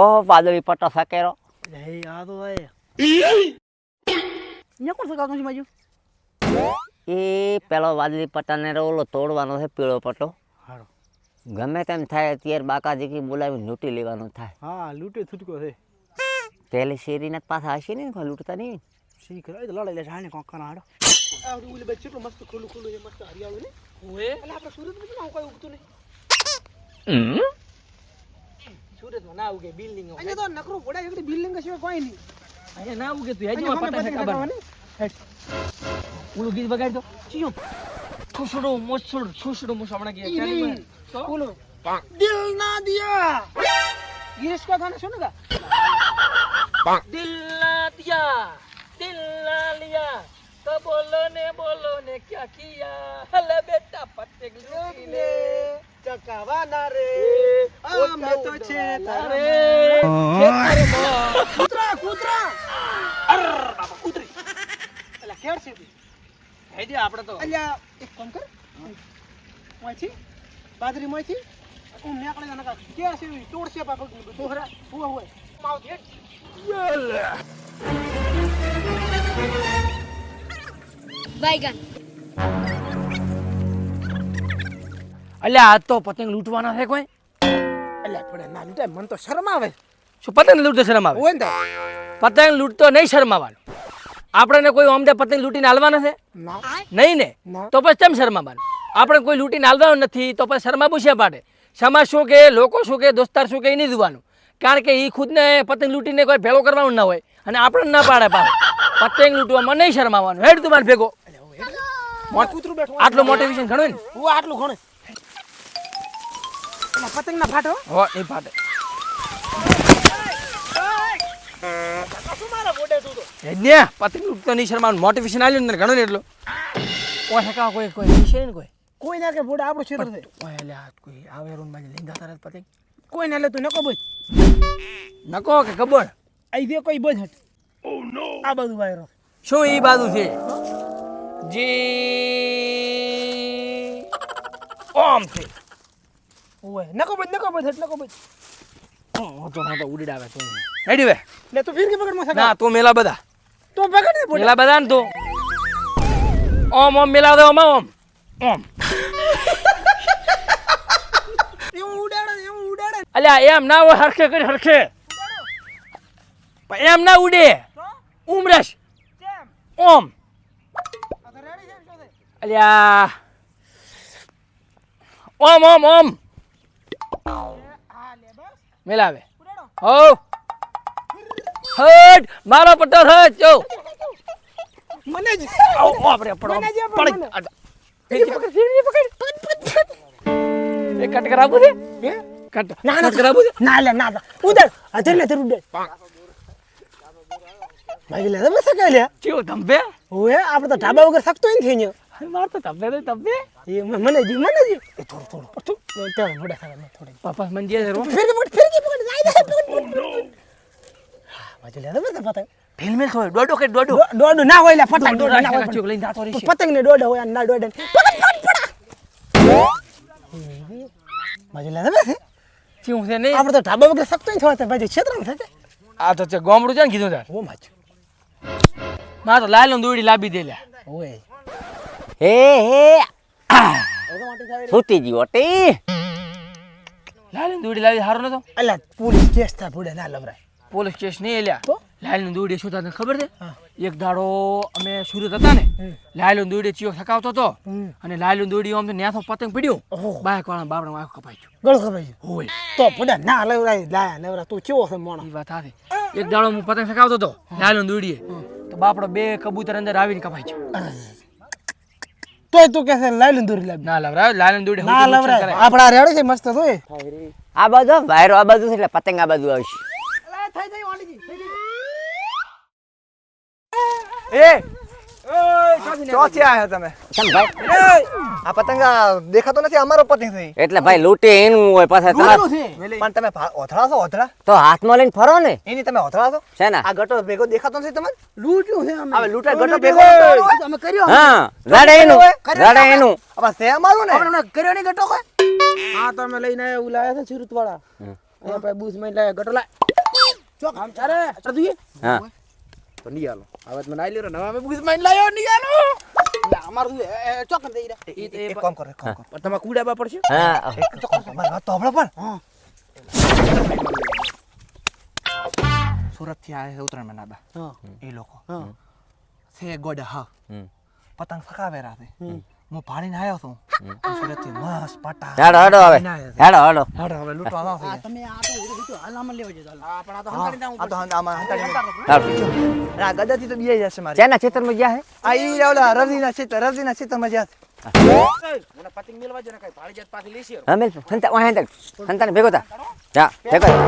ઓહો વાદળી પટ્ટો સકેરો એ આ તો ભાઈ અહીંયા કોણ સકાવતો છે બાજુ એ પેલો વાદળી પટ્ટાને ઓલો તોડવાનો છે પીળો પટ્ટો હારો ગમે તેમ થાય અત્યારે બાકાજી બોલાવીને લૂંટી લેવાનું થાય હા લૂંટે છૂટકો છે પેલી શેરીના પાછા હશે ને કોઈ લૂંટતા નહીં શી કરે તો લડાઈ લે જાણે કોક કરા હાડો આ ઓલી બચ્ચે તો મસ્ત ખુલ્લું ખુલ્લું છે મસ્ત હરિયાળું ને ઓએ એટલે આપણે સુરતમાં ના કોઈ ઉગતું નહીં સુરતમાં ના ઉગે બિલ્ડિંગ અહીંયા તો નકરું પડે એકડી બિલ્ડિંગ સિવાય કોઈ નહીં અહીંયા ના ઉગે તું હેજો પતા છે ખબર ઓલું ગીત વગાડ દો ચિયો છોસડો મોસમણા કે ચાલી તો બોલો દિલ ના દિયા ગીત કા ગાના સુનો કા દિલ ના દિયા દિલ ના लिया तो बोलो ने क्या किया हले बेटा पत्ते ले चकावाना रे અમે તો છે તારે કૂતરા અર બાબા કૂતરી એલા કેડ છે હેડી આપણે તો અલ્યા એક કામ કર મોઈથી બાદરી મોઈથી હું મેકળે નકા કે છે તોડશે બાબા તોહરા હુઆ માવ દે बैगन અલ્યા આ તો પતંગ લૂંટવાના છે કોઈ અલ્યા પડે ના લૂંટાય મન તો શરમ આવે શું પતંગ લૂંટતો શરમ આવે ઓય ને પતંગ લૂંટતો નહીં શરમાવાનું આપણે કોઈ અમને પતંગ લૂંટીને હાલવાના છે ના નહીં ને ના. તો પછી કેમ શરમાવાનું આપણે કોઈ લૂંટીને હાલવાનું નથી તો પછી શરમાવું છે પાડે સમાજ શું કે લોકો શું કે દોસ્તાર શું કે એ નહીં જોવાનું કારણ કે એ ખુદને પતંગ લૂંટીને કોઈ ભેળો કરવાનું ના હોય અને આપણે ના પાડે પાડે પતંગ લૂંટવામાં નહીં શરમાવાનું હેડ તું મારે ભેગો કૂતરું બેઠું આટલું મોટિવેશન ઘણું ને હું આટલું ઘણે પતંગ ના ફાટો હો નહીં ફાટે ને પતંગ લૂંટતો નહીં શરમાવાનું મોટિવેશન આવ્યું ને ઘણું ને એટલું કોઈ શકા કોઈ છે ને કોઈ ના કે બોડા આપણો ક્ષેત્ર છે કોઈ એટલે કોઈ આવે રૂમ માં લઈને જતા રહે પતંગ કોઈ ના લે તું નકો બોજ નકો કે ખબર આઈ દે કોઈ બોજ હટ ઓ નો આ બધું વાયરો શું એ બાજુ છે જી ઓમ છે ઓય નકો બોજ હટ નકો બોજ તો ઉડીડાવે તો હેડી વે લે તું ફિરકી પકડ મો સકા ના તો મેલા બધા તો પકડ ને બોડા મેલા બધા ને તો ઓમ મેલા દે ઓમ એવું ઉડાડે અલ્યા એમ ના હોય હરખે કરી હરખે પણ એમ ના ઉડે ઉમરશ કેમ ઓમ આ તો રેડી છે શું છે અલ્યા ઓમ હા લે બસ મેલાવે ઉડાડો હો હટ મારો પટ્ટો થયો જો મને જ આપણે પડો મને જ પડી મને. એ કટ કરાવું છે હે કટ ના કટ કરાવું છે ના લે ના ઉડાડ અધર લે ઉડાડ ભાઈ લે બસ સકા લે ચીઓ ધંબે ઓય આપણે તો ઢાબા વગર શકતો નથી ને માર તો ધંબે એ મને જી એ થોડું તો મોડા ખાવા થોડી પાપા મન જે રો ફિરકી પકડ જાય દે ભાઈ લે બસ પતંગ ફિલ્મ મેલ થોય ડોડો કે ડોડો દોડો ના હોય લે પતંગ ડોડો ના હોય ચોક લઈને જાતો રહી પતંગ ને દોડો હોય ના દોડે ભાઈ લે બસ ચીઓ છે નહીં આપણે તો ઢાબા વગર શકતો નથી હોતા ભાઈ ક્ષેત્રમાં થશે આ તો છે ગોમડું છે ને કીધું તાર ઓ માચ માર તો લાલ દોડી લાબી દે લ્યા ઓય હે છૂટી ગયો ટી લાલ દોડી લાવી હારો નતો અલા પોલીસ કેસ થા ભૂડે ના લવરાય પોલીસ કેસ નહીં લ્યા તો? લાલ દોડી શું તને ખબર છે હા. એક દાડો અમે સુરત હતા ને લાલ દોડી ચિયો થકાવતો તો અને લાલ દોડી આમ તો ન્યાથો પતંગ પડ્યું ઓહો. બાય કોણા બાપડા આંખ કપાઈ ગયો ગળ ખવાય છે હોય તો ભૂડા ના લવરાય લાયા લવરા તું કેવો છે મોણો એ વાત હતી એક દાડો હું પતંગ થકાવતો તો લાલ દોડીએ તો બાપડો બે કબૂતર અંદર આવીને કપાઈ ગયો તોય તું કે છે લાઈલું દૂર લાવ ના લવરાય લાલ દોડી ના લવરાય આપડા રેડી છે મસ્ત તોય આ બાજુ વાયરો આ બાજુ છે એટલે પતંગ આ બાજુ આવશે થઈ થઈ વાંડી એ ચોથી આયા તમે કેમ ભાઈ આ પતંગ દેખાતો નથી અમારો પતંગ છે એટલે ભાઈ લૂંટી એનું હોય પાછા તમારે પણ તમે ઓથળા છો ઓથળા તો હાથમાં લઈને ફરો ને એની તમે ઓથળા છો છે ને આ ગટો ભેગો દેખાતો નથી તમારે લૂટ્યું છે અમે હવે લૂંટા ગટો ભેગો અમે કર્યો હા રડે એનું હવે સે અમારું ને આપણે કર્યો નહીં ગટો કોઈ હા તો અમે લઈને આયા ઉલાયા છે સુરત વાળા અહીંયા પાસે બૂસ માં લાયા ગટો લાય ચોક અરે અચ્છા તું હા તો નહીં આલો આવાજ મને આઈ લ્યો નવા મે બુગસ માઈન લાયો નહીં આલો અમાર તું ચોક દઈ રે એક કામ કરો પણ તમારે કુડાબા પડશે હા ચોક્કસ મારી વાત તો હમણાં પણ હા સુરત થી આયા છે ઉત્તરાયણ મનાબા હા એ લોકો હા છે ગોડા હા હમ. પતંગ સકાવે રાતે હું ભાડીને આવ્યો છું સુરત થી મસ્ત પટા હેડો હેડો હવે હેડો હાડો હવે લૂંટવા આવો આ તમે આ તો હાલમાં લેવા જજો હા પણ આ તો હંતાડી આ તો આમાં હંતાડી હાલો. આ ગદાથી તો બીએ જશે મારી ચેના ખેતરમાં ગયા હે આ ઈ ઓલા રવજીના ક્ષેત્રમાં જ્યાં મને પતંગ મેલવા જો ને કઈ ભાડી જાત પાછી લેશી હા મેલ સંતા વાહ સંતાને ભેગો થા જા ભેગો થા.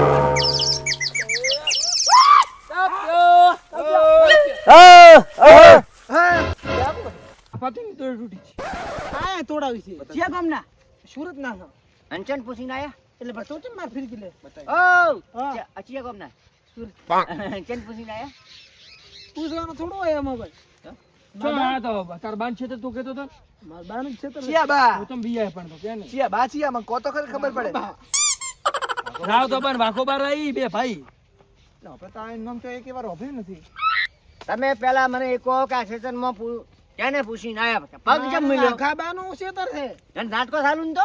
પતંગ તોડ તૂટી છે આ તોડાવી છે જ્યાં ગામના સુરત ના છો અંચન પૂછીને આયા એટલે બસ તો ચમ માર ફિરકી લે ઓ હા. અચિયા કોમ ના સુરત અંચન પૂછીને આયા પૂછવાનો થોડો હોય એમાં ભાઈ ચો આ તો તાર બાન છે તો તું કહેતો તો માર બાનું છે તો ચિયા બા હું તમ બીયા પણ તો કે ને ચિયા બા ચિયા મને કો તો ખબર પડે રાવ તો પણ વાખો બાર આવી બે ભાઈ આપણે તો આ નામ તો એક વાર ઓભર્યું નથી તમે પેલા મને એ કહો કે આ ખેતરમાં કેને પૂછીને આયા પગ કેમ મળ્યો ખાબાનું છેતર છે અને નાટકો ચાલુ ને તો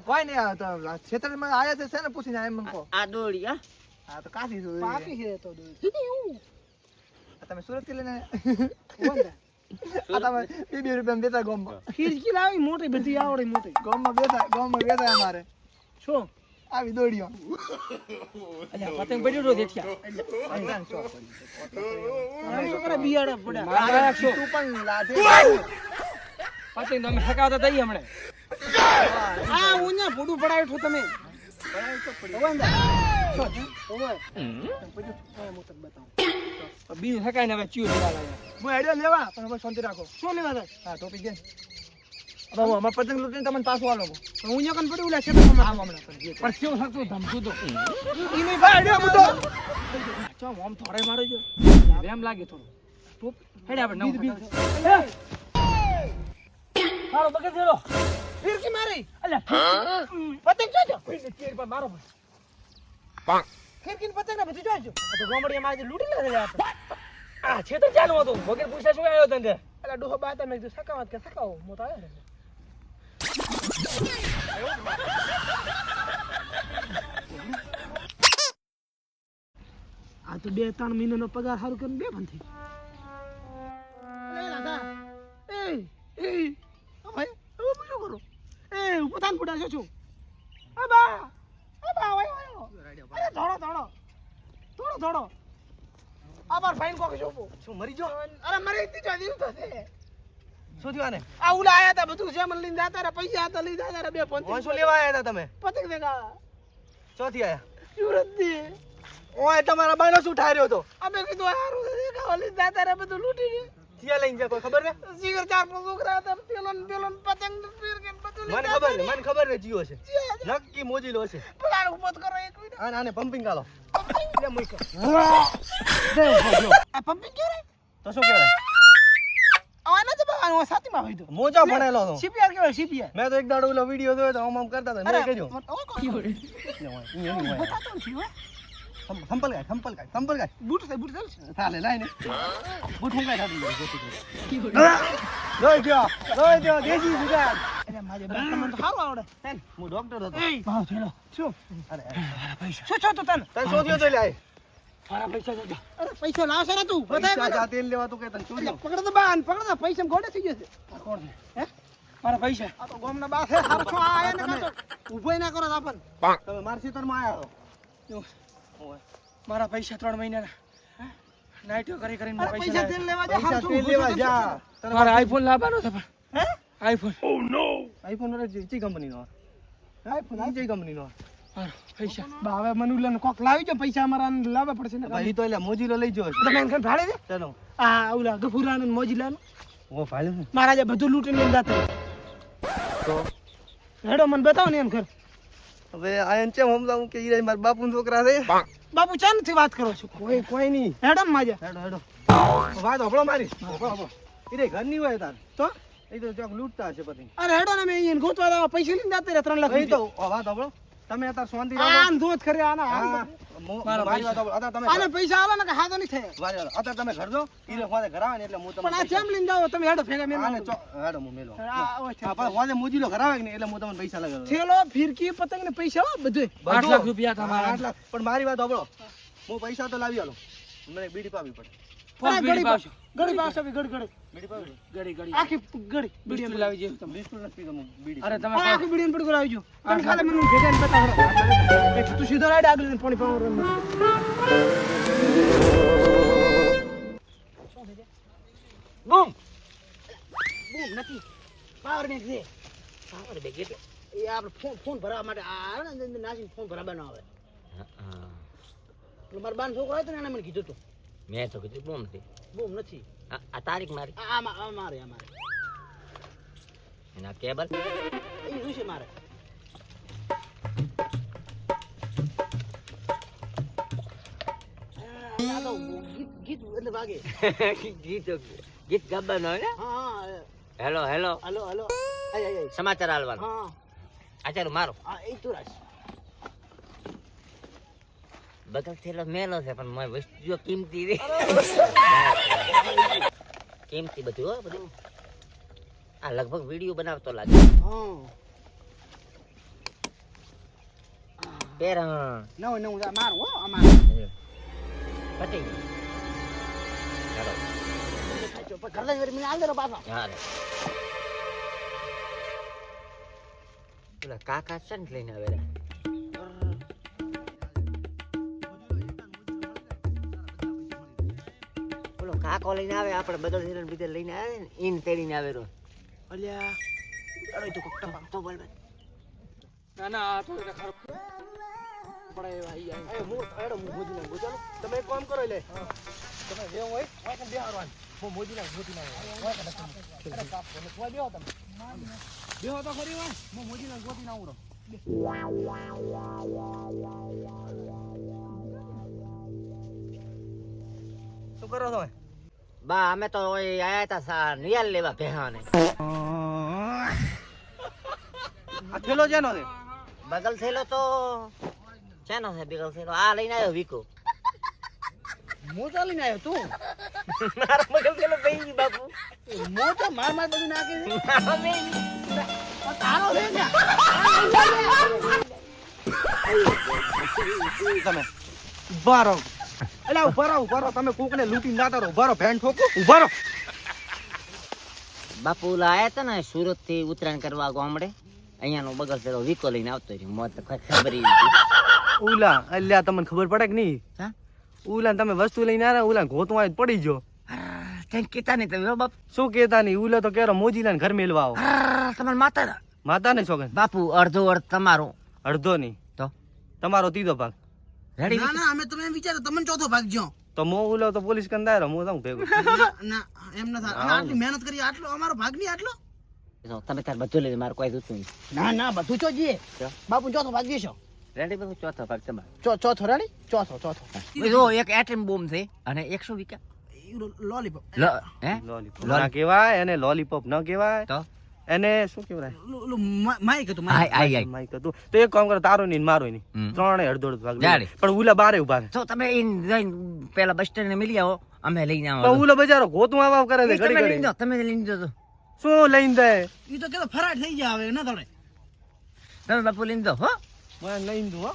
કોઈ નહીં આ તો ક્ષેત્રમાં આયા છે ને પૂછીને આયા મને કો આ દોડી હા આ તો કાથી છું પાકી છે તો તમે સુરત થી લઈને વંદા આ તમે 2 રૂપિયા દેતા ગામમાં ખીરકી લાવી મોટી બધી આવડે મોટી ગામમાં બેઠા અમારે શું આવી દોડીઓ અલ્યા પતંગ પડ્યો તો દેખ્યા એમ શું કરે બિયાડા પડ્યા મારા રાખશો તું પણ લાદે પતંગ તો અમે ઠકાવતા તઈ હમણે આ ઉન્યા પોડું પડાવ્યું છો તમે વંદા છો ઓય મોટક બતાવો બીજું ઠકાઈને હવે ચીયો લેવા લાગ્યા હું હેડ્યો લેવા પણ હવે શાંતિ રાખો શું લેવા દે હા ટોપી દે હવે હું અમાર પતંગ લૂટીને તમને પાછું આલો ઉન્યા કન પડ્યું લે છેતરમાં આમ હમણાં પણ પણ કેવું થતું ધમતું તો ઈની ભાડ્યો બધો ચો આમ થોડે મારો જો એમ લાગે થોડું હેડે આપણે નવ મારો બગડ દેલો ફિરકી મારી અલ્યા પતંગ જોજો તેર પર મારો ફિરકી પતંગ ને બધું જોજો તો ગોમડિયા માં લૂટી ના લે આ છે તો ચાલુ હતો વગર પૂછા શું આવ્યો તને એટલે ડોહો બાતા મેં કીધું સકાવત કે સકાવો મોતો આવ્યો ને આ તો 2-3 મહિનાનો પગાર સારું કરીને બે પણ થઈ એ દાદા એ એ ભાઈ હવે હું શું કરું એ પોતાને ફૂટા છો આ બા ઓય અરે થોડો આ બાર ફાઈન કોક જોપો શું મરી જો અરે મરે ત્રીજો દિવસ થશે શું થયું આને આ ઉલા આયા તા બધું જેમ લઈને જાતા રે પૈસા હતા લઈ જાતા રે બે ઓય પંચ શું લેવા આયા હતા તમે પતંગ દેખા ચોથી આયા સુરત થી ઓય તમારા બાયનો શું ઠાર્યો હતો અમે કીધું હારું દેખાવા લઈ જાતા રે બધું લૂટી ને ચિયા લઈને જાય કોઈ ખબર ને સિગર 4-5 છોકરા હતા પેલો પતંગ ફેર કે બધું મને ખબર ને જીઓ છે નક્કી મોજીલો છે પલાડ ઉભો કરો એક મિનિટ આને પંપિંગ કાલો લે મુઈ કર આ પંપિંગ કે રે તો શું કહેવાય આવા નથી બાવાનો સાતીમાં ભાઈ તો મોજા ભણેલો તો સીપીઆર કેવાય સીપીઆર મેં તો એક દાડો ઓલો વિડિયો જોયો તો આમ કરતા હતા મેં કહેજો બતાતો નથી હો સંપલ ગાય બૂટ છે ચાલે લાઈ ને બૂટ હું ગાય થાતી જોઈ ગયો દેશી જુગાડ અરે મારે મને તો સારું આવડે હું ડોક્ટર હતો એ ભાવ થેલો શું અરે શું તો તને તને શોધ્યો તો લે આય મારા પૈસા જોજો અરે પૈસા લાવશે ને તું પૈસા જા તેલ લેવા તો કે તને ચોર્યો પકડ તો બાન પકડ તો પૈસા ગોડે થઈ જશે કોણ છે હે મારા પૈસા આ તો ગોમના બા છે સારું છો આયા ને કાતો ઊભોય ના કરો આપણ તમે માર સીતરમાં આયા જો, મારા પૈસા 3 મહિનાના નાઈટો કરી કરીને અરે પૈસા પૈસા તેલ લેવા જા પૈસા તેલ લેવા જા મારા આઈફોન લાવવાનો છે પણ હે આઈફોન આઈફોન રે ચી કંપનીનો આઈફોન કઈ કંપનીનો મારો પૈસા બા હવે મનુલાને કોક લાવી જો પૈસા અમારા લાવવા પડશે ને ભાઈ તો એટલે મોજીલો લઈ જો તમે એને ભાડે દે ચાલો આ ઓલા ગફુરાને મોજીલાનું ઓ ભાઈ મહારાજે બધું લૂંટીને લઈને જાતા તો હેડો મને બતાવો ને એમ કર હવે આયન છે સમજાવું કે ઈરાય મારા બાપુના છોકરા છે બાપુ ચા નથી વાત કરો છો કોઈ નહીં. હેડો ને માજા હેડો હેડો વાત હોભળો મારી હોભળો. એ ઘર ની હોય તાર તો એ તો ચોક લૂંટતા હશે પછી. અરે હેડો ને મેં અહીંયા ગોતવા દવા પૈસા લઈને જાતે રહ્યા 3 લાખ એ તો વાત હોભળો. તમે અત્યારે શાંતિ રાખો. આમ ધોત ખરે આના હા, આમ મારી વાત હોભળો. અત્યારે તમે આને પૈસા આલો ને કે હા તો નહીં થાય વારી વાળો. અત્યારે તમે ઘર જો ઈ હોદે ઘર આવે ને એટલે હું તમને પણ આ જેમ લઈને જાઓ તમે હેડો ભેગા મેં આને હેડો હું મેલો. આ હા પણ હોદે મુજીલો ઘર આવે કે નહીં એટલે હું તમને પૈસા લગાડું. થેલો ફિરકી પતંગ ને પૈસા હો બધું 8 લાખ રૂપિયા તમારા. 8 લાખ. પણ મારી વાત હોભળો. હું પૈસા તો લાવી આલો. મને એક બીડી પાવી પડે. અરે બીડી પાવશો. ગડી પાવશો ગડી બીડી પાવી પડે. ગડી ગડી આખી ગડી બિસ્કિટ લાવી જેવું તમે. બિસ્કુટ નથી પીતો હું બીડી. અરે તમે આ આખી બીડીને પડકો લાવજો તમે ખાલી મને ભેગા ને બતાવો તું સીધો રાઈડ આગળ લઈને પાણી પાવર બૂમ બૂમ નથી પાવર બેંક છે પાવર બેંક એટલે એ આપણે ફોન ભરવા માટે આ ને અંદર નાસીને ફોન ભરાવા ન આવે એટલે મારા બાન છોકરો હતો ને એને મને કીધું તું મેં તો કીધું બૂમ નથી. બૂમ નથી આ તારીખ મારી આ મારે એના કેબલ એ જોઈશે મારે આ તો ગીત એટલે વાગે ગીત ગાવાનું હોય ને. હા હેલો હેલો હલો હલો આય સમાચાર હાલવાનું. હા આચાર મારો હા એ તું રાખ બગલ થેલો મેલો છે પણ મારી વસ્તુઓ કિંમતી રે. કિંમતી બધું હો બધું. આ લગભગ વિડીયો બનાવતો લાગે. હા પેર નવું મારું હો અમારું પતી ગયું. ચાલો ઘર લઈને મને આલ દેરો પાછો હા રે. પેલા કાકા છે ને લઈને આવે રે. પેલો કાકો લઈને આવે આપણે બદલ હિરણ બીજે લઈને આવે ને ઈન તેડીને આવે રો. અલ્યા અરે તું કોક તો બોલ ભાઈ. ના ના આ તો એને ખરાબ પડે ભાઈ એ હું એડો હું મોજી ના ચાલો તમે એક કામ કરો લે તમે જે હોય કે બેહારવાન હું મોજી ના ગોતી ના હોય અરે કાપ ને કોઈ બેહો તમે બેહો તો ખરી હોય હું મોજી ના ગોતી ના આવું શું કરો છો? બા અમે તો ઓય આયા તા સા નિયાલ લેવા ભેહાને. આ થેલો જેનો છે? બગલ થેલો તો શેનો છે બગલ થેલો? આ લઈને આવ્યો વિકો. હું ચાલીને આવ્યો તું મારો બગલ થેલો પઈ બાપુ. હું તો માર બધું નાખે છે તારો રે ને તમે ઉભા રહો. એટલે ઉભા રહો તમે કોકને લૂંટીને જાતા રહો. ઉભા રહો ભેણ ઠોકો. ઉભા રહો. બાપુ ઓલા આયા તા ને સુરત થી ઉત્તરાયણ કરવા ગામડે. અહીંયાનો બગલ થેલો વિકો લઈને આવતો રહ્યો. મોત તો કઈ ખબર ય નથી. ઉલા અલ્યા તમને ખબર પડે કે નહીં? હા ઉલા તમે વસ્તુ લઈને આવ્યા ઉલા ગોતવા જ પડી ગયો. કઈ કેતા નહીં તમે હો બાપ. શું કેતા નહીં? ઉલા તો કેરો મોજીલાને ઘર મેલવા આવો. તમારા માતા માતા ને છોકન બાપુ અડધો અડધ તમારો અડધો નહીં તો તમારો ત્રીજો ભાગ. રેડી. ના ના અમે તમે એમ વિચારો તમને ચોથો ભાગ જો તો મો ઉલો તો પોલીસ કંદાયરો હું જાઉં ભેગો. ના એમ ન થાય અમે આટલી મહેનત કરી આટલો અમારો ભાગ નહીં આટલો તમે તાર બધું લઈ મારે કોઈ જોતું નહીં. ના ના બધું ચો જઈએ ચો. બાપુ ચોથો ભાગ જઈશો રેડી બાપુ ચોથો ભાગ તમારો. ચોથો રેડી ચોથો જો એક એટમ બોમ્બ છે અને 100 વિકા. લોલીપોપ હે લોલીપોપ ના કહેવાય એને, લોલીપોપ ન કહેવાય તો એને. શું કહેવાય? માઈક હતું આય આય આય. માઈક હતું. તો એક કામ કરો, તારો નહીં ને મારો નહીં, હમ. ત્રણેય અડધો અડધો ભાગ લઈ જાડી. લે. પણ ઉલા બારે ઉભા રહે. તો તમે ઈન જઈને પેલા બસ સ્ટેન્ડ ને મિલી આવો અમે લઈને પણ આવો. ઉલો બજારો ગોતું આવા કરે છે તમે ઘડી લઈને ઘડી. જાઓ, તમે લઈને જાઓ. શું લઈને દે? ઈ તો કેતો ફરાટ થઈ જાય હવે ન દોડે તમે બાપુ લઈને જાઓ હો. મને લઈને દો હો.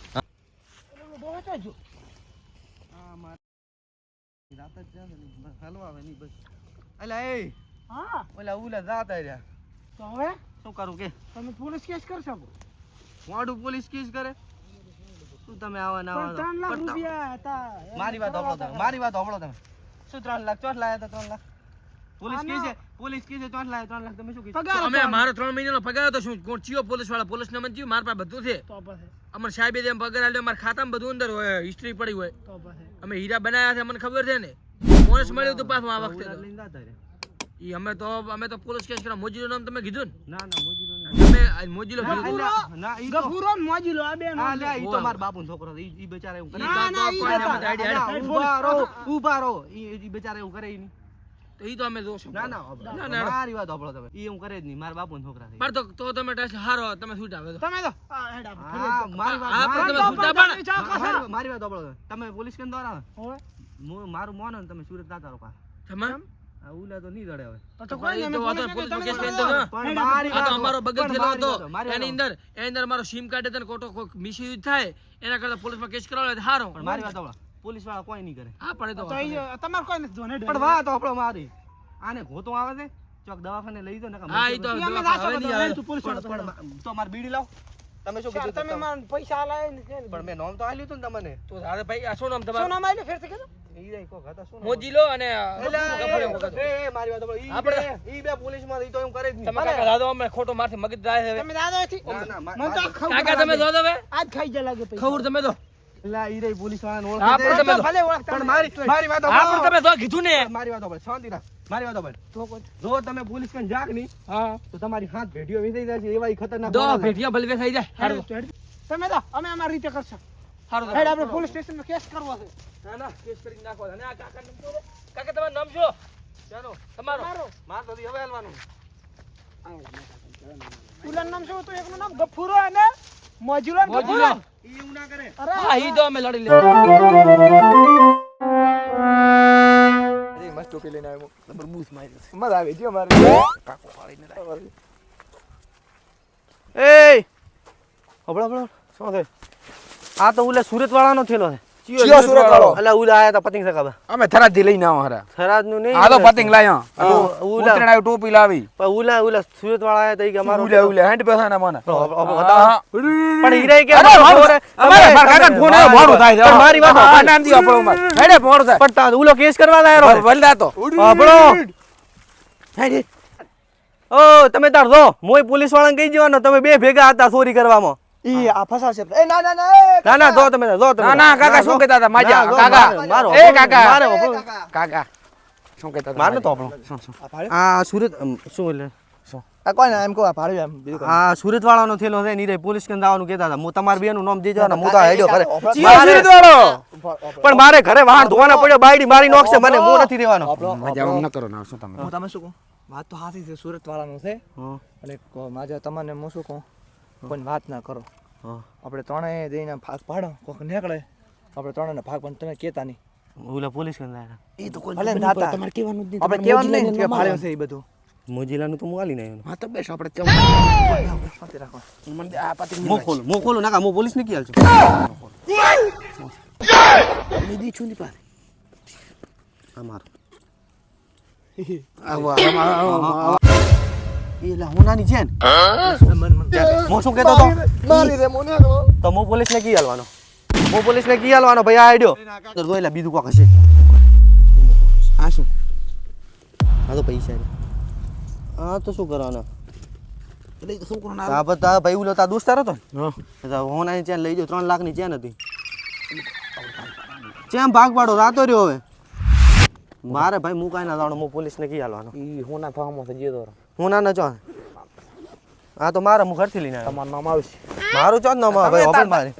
બોચાજો રાત જ જાય ને, હાલવા આવે નહીં બસ. અલા એ હા ઓલા ઉલા જાતા રહ્યા. તો હવે શું કરું કે તમે પોલીસ કેસ કરશો વાડું પોલીસ કેસ કરે? શું તમે આવા ના પણ 3 લાખ રૂપિયા હતા મારી વાત સાંભળો તમે, મારી વાત સાંભળો તમે. શું 3 લાખ? ચોટ લાયા હતા 3 લાખ? પોલીસ કેસ છે, પોલીસ કેસ છે, ચોટ લાયા 3 લાખ. તમે શું કીધું? પગાર અમે મારો 3 મહિનાનો પગાર હતો. શું કોણ ચિયો પોલીસ વાળા? પોલીસ ને મને ચિયો મારા પાસે બધું છે. તો પછી અમર સાહેબે જેમ પગાર આલ્યો મારા ખાતામાં બધું અંદર હોય, હિસ્ટ્રી પડી હોય. તો પછી અમે હીરા બનાવ્યા છે મને ખબર છે ને. બોનસ મળ્યું હતું પાછું આ વખતે ઉલા તો. લઈને જાતા રહ્યા. ઈ અમે તો પોલીસ કેસ કરવા મોજીનું નામ તમે કીધું ને. ના ના મોજી તો નહીં. તમે આ મોજીલો ભેગો કરો. ના ઈ તો ગફુરો ને મોજીલો આ બે નો હા લે ઈ તો વાહ. મારા બાપુનો છોકરો છે. ઈ બેચારા એવું કરે. ના, ના, ઈ કોઈ નતા. એમાં આઈડિયા ના, ઊભા રહો. ઈ બેચારા એવું કરે ઈ નહીં. તો ઈ તો અમે જોશું. ના ના, ના. મારી વાત સાંભળો તમે. ઈ એવું કરે જ નહીં. મારા બાપુનો છોકરા છે. પણ તો તમે ટેસ્ટ હારો તમે છૂટ આવે તો. તમે તો આ હેડ આપો. હા, મારી વાત હા, પણ તમે છૂટા પણ મારી વાત સાંભળો તમે પોલીસ કેમ દ્વારા ઓય. મારું મોનો ને તમે સુરત ના તારો પા તમામ આ ઉલા તો નહીં દડે હવે તો કોઈ નહીં, અમે વાતો પોલીસ પોલીસ કેસ કેસ કરી કરી દો. દો. પણ મારી આ તો વાત અમારો બગલ પણ થયેલો મારી હતો. વાત, મારી એની વાત. અંદર મારો સિમ કાર્ડ હતો ને ખોટો મિસયુઝ થાય એના કરતા પોલીસમાં કેસ કરાવો તો હારો. પણ મારી વાત સાંભળો પોલીસ વાળા કોઈ નહીં કરે હા પડે તો તો ઈ તમારે કોઈ નથી જોને પણ વાત સાંભળો મારી આને ઘોતો આવે છે ચોક દવાખાને લઈ જાઓ ને હા ઈ તો ઈ અમે દવાખાને નાખો હવે નહીં તો આવે. તું પોલીસ વાળો પણ તો માર બીડી લાવ તમે શું કીધું તમે મને પૈસા આલાય ને છે ને. પણ મેં નામ તો આલ્યું હતું ને તમને તો અરે ભાઈ આ શું નામ શું તમારું? નામ આલ્યું ફેરથી કહેજો. ઈ રહી કોક હતા શું નામ? મોજીલો અને એલા, એ મારી વાત સાંભળો. આપણે- ઈ બે પોલીસમાં ઈ તો એમ કરે જ નહીં. તમે કાકા દાદો અમે ખોટો મારથી મગજ જાય છે હવે. તમે દાદા થી ના, ના, મને તો આ ખબર કાકા તમે લાગે. દો હવે આજ ખાઈ જ લાગે પૈસા. ખબર તમે દો. એલા, ઈ રહી પોલીસ વાળાને હા, ઓળખે પણ છે. તમે ભલે ઓળખતા પણ નહીં. મારી વાત હા સાંભળો. પણ તમે દો કીધું ને. મારી વાત સાંભળો. શાંતિ રાખ. મારી વાત સાંભળો. તો કોઈ જો તમે પોલીસ કન જાગ નહીં હા તો તમારી હાથ ભેટીઓ વિસાઈ જાય છે એવા ઈ ખતરનાક દો માણસ છે. ભેટિયા ભલવે થઈ જાય હારો હેડ, હેડ. તમે તો અમે અમારી રીતે કરશું. હારો હેડ આપણે પોલીસ સ્ટેશનમાં કેસ કરવો છે. ના ના કેસ કરી નાખો અને આ કાકા નામ શું છે? કાકા તમારું નામ શું? ચાલો તમારો માર તો દી હવે હાલવાનું. ઉલાનું નામ શું હતું? એકનું નામ ગફુરો અને મોજીલો ને મોજીલો. ગફુરો. ઈ એવું ના કરે. અરે હા ઈ તો અમે લડી લે. મસ્ત ટોપી લઈને આવ્યો નંબર બૂસ મારી મજા આવી ગયો મારે કાકો પાડીને એય હબળો હબળો શું છે આ તો ઉલે સુરત વાળાનો થેલો છે ચિયો સુરત વાળો અલા ઉલા આયા તા પતંગ સકાબા અમે થરાદ થી લઈને આવો હરા થરાદ નું નહીં આ તો પતંગ લાયો ઉલા ઉતરણ આવી ટોપી લાવી ઉલા સુરત વાળા આયા તા ઈ કે અમારો ઉલે ઉલે 100% ના મને પણ હીરાઈ કે અમારે કાકા ફોન આવ્યો મોડું થાય છે પણ મારી વાત આ નામ દી આપણો માર હેડે મોડું થાય પણ તા ઉલો કેસ કરવા લાયો રો વલદા તો હબળો હેડે ઓ તમે તાર જો મોય પોલીસ વાળાને કહી જવાનો તમે બે ભેગા હતા ચોરી કરવામાં ઈ આ ફસાવશે. એ ના ના ના ના ના જો તમે જો તમે ના ના કાકા શું કહેતા હતા માજા ના, જો, કાકા મારો, એ કાકા મારો, હબળો. કાકા શું કહેતા હતા માર નતો આપણો આ સુરત શું એટલે આ કોઈ ના એમ કહો આ ભાડું એમ બીજું આ સુરત વાળાનો થેલો છે નીરે પોલીસ કેમ દાવાનું કહેતા હતા હું તમાર બેનું નામ દેજો ને હું તો હેડ્યો ઘરે ચિયો સુરત વાળો પણ મારે ઘરે વાહન ધોવાના પડ્યો બાયડી મારી નોખશે મને હું નથી રહેવાનો મજા આમ ન કરો ના શું તમે હું તમે શું કહું? વાત તો સાચી છે, સુરત વાળાનું છે અને માજા તમને હું શું કહું, કોઈ વાત ના કરો. આપણે ત્રણેય દઈને ભાગ પાડો, કોક નીકળે આપણે ત્રણેયને ભાગ પણ તમે કહેતા નહીં. ઓલા પોલીસ કેમ લાયા એ તો કોઈ ભલે ના તમારે કહેવાનું જ નહીં, આપણે કહેવાનું નહીં કે ભાડ્યો છે એ બધું. મોજીલાનું તો હું આલી નહીં હા તો બેસ આપણે શાંતિ રાખો. મને આ પતંગ મો ખોલો નાકા મો પોલીસ ને કી નીદી છુલી પાસે અમાર આવા એલા હોનાની છે ને મો શું કહેતો તો મારી રે મોને તો મો પોલીસ ને કી હાલવાનો મો પોલીસ ને કી હાલવાનો ભાઈ આ આઈડ્યો તો જોઈલા બીજું કોક હશે આ શું આ તો પૈસા છે આ તો શું કરવાના એટલે તો શું કરો ના આ બધા ભાઈ ઉલો તા દોસ્તાર હતો ને હોનાની ચેન લઈ જો 3 લાખની ચેન હતી ચેમ ભાગ પાડો રાતો રહ્યો હવે મારે ભાઈ હું કાંઈ ના જાણો હું પોલીસ ને કી હાલવાનો ઈ હોના ફામો છે જે દોર હું ના ચો આ તો મારે હું ઘરથી લઈને આવ્યો તમારું નામ આવશે મારું ચો નામ ભાઈ ઓપન મારે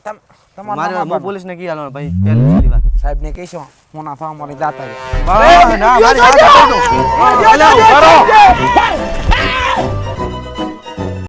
તમારું મારે નામ હું પોલીસ ને કી હાલવાનો ભાઈ પહેલી છેલ્લી વાત સાહેબ ને કહીશું હોના ફામો ની જાતા ના મારી વાત સાંભળો. અલા, ઉભા રહો.